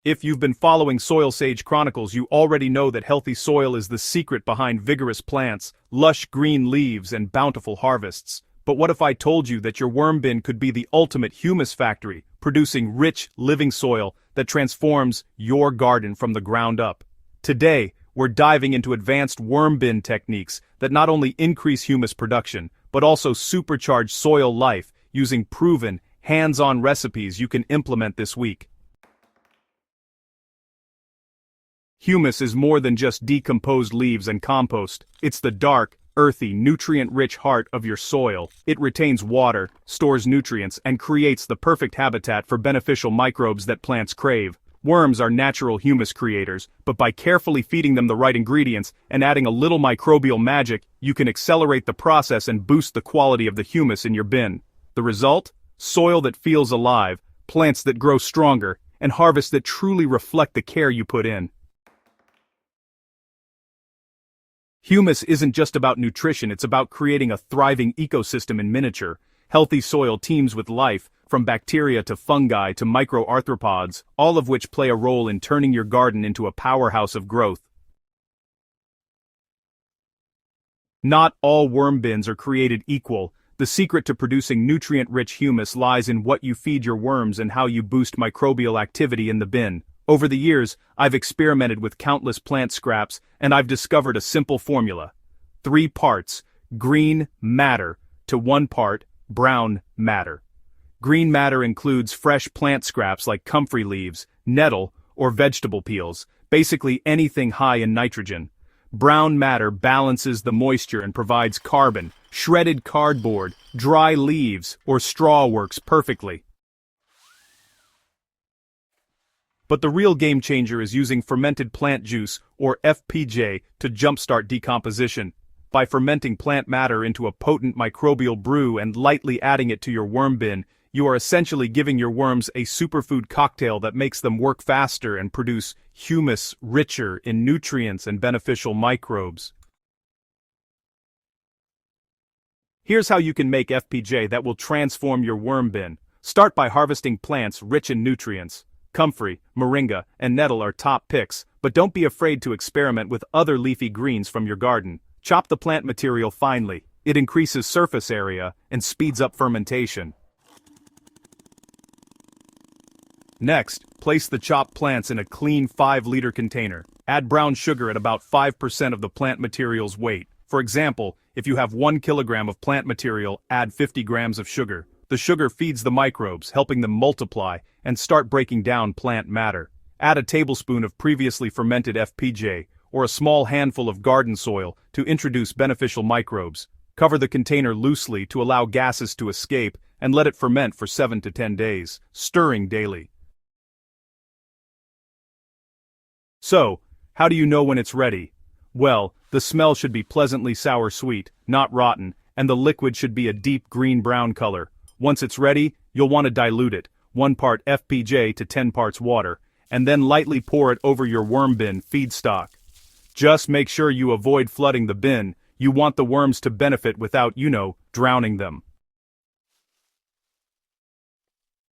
If you've been following Soilsage Chronicles, you already know that healthy soil is the secret behind vigorous plants, lush green leaves, and bountiful harvests. But what if I told you that your worm bin could be the ultimate humus factory, producing rich, living soil that transforms your garden from the ground up? Today, we're diving into advanced worm bin techniques that not only increase humus production, but also supercharge soil life using proven, hands-on recipes you can implement this week. Humus is more than just decomposed leaves and compost. It's the dark, earthy, nutrient-rich heart of your soil. It retains water, stores nutrients, and creates the perfect habitat for beneficial microbes that plants crave. Worms are natural humus creators, but by carefully feeding them the right ingredients and adding a little microbial magic, you can accelerate the process and boost the quality of the humus in your bin. The result? Soil that feels alive, plants that grow stronger, and harvests that truly reflect the care you put in. Humus isn't just about nutrition, it's about creating a thriving ecosystem in miniature. Healthy soil teems with life, from bacteria to fungi to microarthropods, all of which play a role in turning your garden into a powerhouse of growth. Not all worm bins are created equal. The secret to producing nutrient-rich humus lies in what you feed your worms and how you boost microbial activity in the bin. Over the years, I've experimented with countless plant scraps, and I've discovered a simple formula. 3 parts green matter to 1 part brown matter. Green matter includes fresh plant scraps like comfrey leaves, nettle, or vegetable peels, basically anything high in nitrogen. Brown matter balances the moisture and provides carbon. Shredded cardboard, dry leaves, or straw works perfectly. But the real game changer is using fermented plant juice, or FPJ, to jumpstart decomposition. By fermenting plant matter into a potent microbial brew and lightly adding it to your worm bin, you are essentially giving your worms a superfood cocktail that makes them work faster and produce humus richer in nutrients and beneficial microbes. Here's how you can make FPJ that will transform your worm bin. Start by harvesting plants rich in nutrients. Comfrey, moringa, and nettle are top picks, but don't be afraid to experiment with other leafy greens from your garden. Chop the plant material finely. It increases surface area and speeds up fermentation. Next, place the chopped plants in a clean 5-liter container. Add brown sugar at about 5% of the plant material's weight. For example, if you have 1 kilogram of plant material, add 50 grams of sugar. The sugar feeds the microbes, helping them multiply and start breaking down plant matter. Add a tablespoon of previously fermented FPJ, or a small handful of garden soil, to introduce beneficial microbes. Cover the container loosely to allow gases to escape, and let it ferment for 7 to 10 days, stirring daily. So, how do you know when it's ready? Well, the smell should be pleasantly sour-sweet, not rotten, and the liquid should be a deep green-brown color. Once it's ready, you'll want to dilute it, 1 part FPJ to 10 parts water, and then lightly pour it over your worm bin feedstock. Just make sure you avoid flooding the bin. You want the worms to benefit without, drowning them.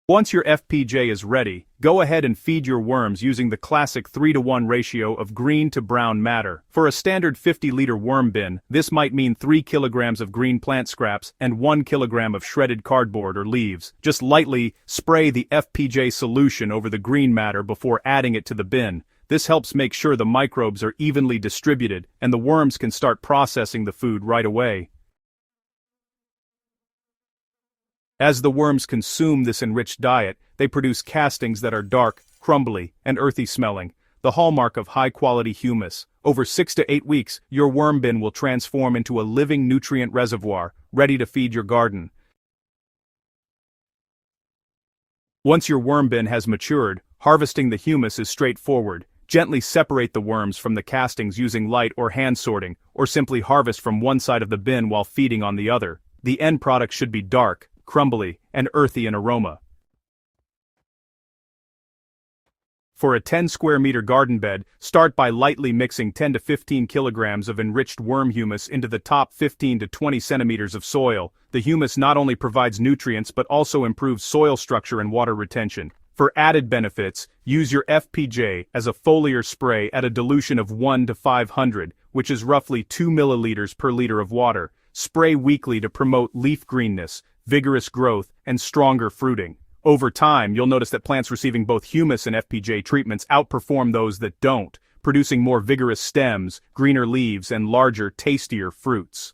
Once your FPJ is ready, go ahead and feed your worms using the classic 3-to-1 ratio of green to brown matter. For a standard 50-liter worm bin, this might mean 3 kilograms of green plant scraps and 1 kilogram of shredded cardboard or leaves. Just lightly spray the FPJ solution over the green matter before adding it to the bin. This helps make sure the microbes are evenly distributed and the worms can start processing the food right away. As the worms consume this enriched diet, they produce castings that are dark, crumbly, and earthy smelling, the hallmark of high-quality humus. Over 6 to 8 weeks, your worm bin will transform into a living nutrient reservoir, ready to feed your garden. Once your worm bin has matured, harvesting the humus is straightforward. Gently separate the worms from the castings using light or hand sorting, or simply harvest from one side of the bin while feeding on the other. The end product should be dark, crumbly, and earthy in aroma. For a 10 square meter garden bed, start by lightly mixing 10 to 15 kilograms of enriched worm humus into the top 15 to 20 centimeters of soil. The humus not only provides nutrients but also improves soil structure and water retention. For added benefits, use your FPJ as a foliar spray at a dilution of 1 to 500, which is roughly 2 milliliters per liter of water. Spray weekly to promote leaf greenness, vigorous growth, and stronger fruiting. Over time, you'll notice that plants receiving both humus and FPJ treatments outperform those that don't, producing more vigorous stems, greener leaves, and larger, tastier fruits.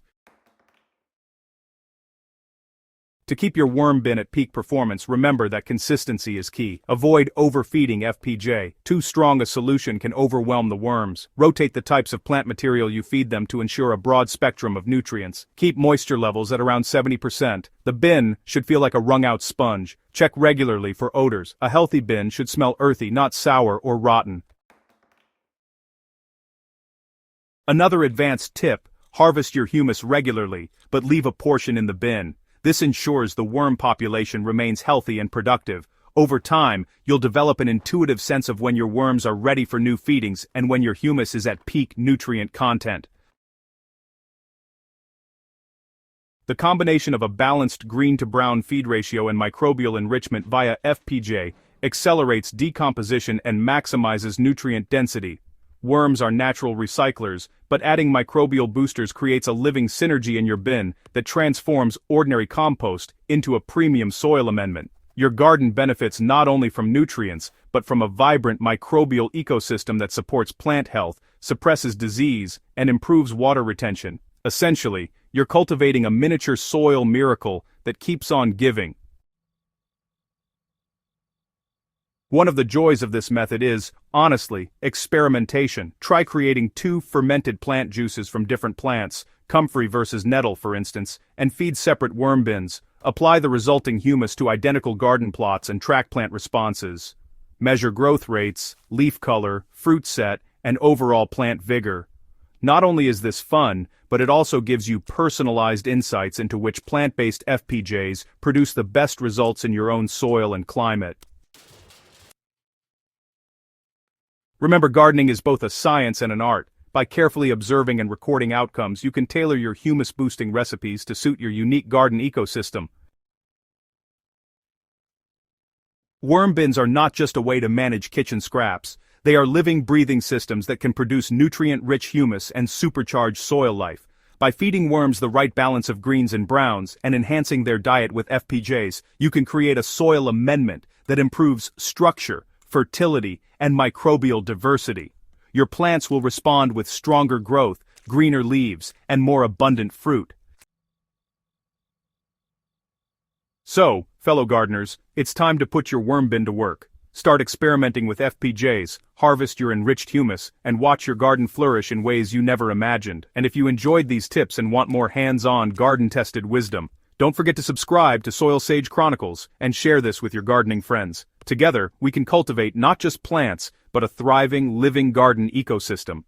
To keep your worm bin at peak performance, remember that consistency is key. Avoid overfeeding FPJ. Too strong a solution can overwhelm the worms. Rotate the types of plant material you feed them to ensure a broad spectrum of nutrients. Keep moisture levels at around 70%. The bin should feel like a wrung-out sponge. Check regularly for odors. A healthy bin should smell earthy, not sour or rotten. Another advanced tip: harvest your humus regularly, but leave a portion in the bin. This ensures the worm population remains healthy and productive. Over time, you'll develop an intuitive sense of when your worms are ready for new feedings and when your humus is at peak nutrient content. The combination of a balanced green to brown feed ratio and microbial enrichment via FPJ accelerates decomposition and maximizes nutrient density. Worms are natural recyclers, but adding microbial boosters creates a living synergy in your bin that transforms ordinary compost into a premium soil amendment. Your garden benefits not only from nutrients, but from a vibrant microbial ecosystem that supports plant health, suppresses disease, and improves water retention. Essentially, you're cultivating a miniature soil miracle that keeps on giving. One of the joys of this method is, honestly, experimentation. Try creating 2 fermented plant juices from different plants, comfrey versus nettle for instance, and feed separate worm bins. Apply the resulting humus to identical garden plots and track plant responses. Measure growth rates, leaf color, fruit set, and overall plant vigor. Not only is this fun, but it also gives you personalized insights into which plant-based FPJs produce the best results in your own soil and climate. Remember, gardening is both a science and an art. By carefully observing and recording outcomes, you can tailor your humus-boosting recipes to suit your unique garden ecosystem. Worm bins are not just a way to manage kitchen scraps. They are living, breathing systems that can produce nutrient-rich humus and supercharge soil life. By feeding worms the right balance of greens and browns and enhancing their diet with FPJs, you can create a soil amendment that improves structure, fertility, and microbial diversity. Your plants will respond with stronger growth, greener leaves, and more abundant fruit. So, fellow gardeners, it's time to put your worm bin to work. Start experimenting with FPJs, harvest your enriched humus, and watch your garden flourish in ways you never imagined. And if you enjoyed these tips and want more hands-on, garden-tested wisdom, don't forget to subscribe to Soilsage Chronicles and share this with your gardening friends. Together, we can cultivate not just plants, but a thriving, living garden ecosystem.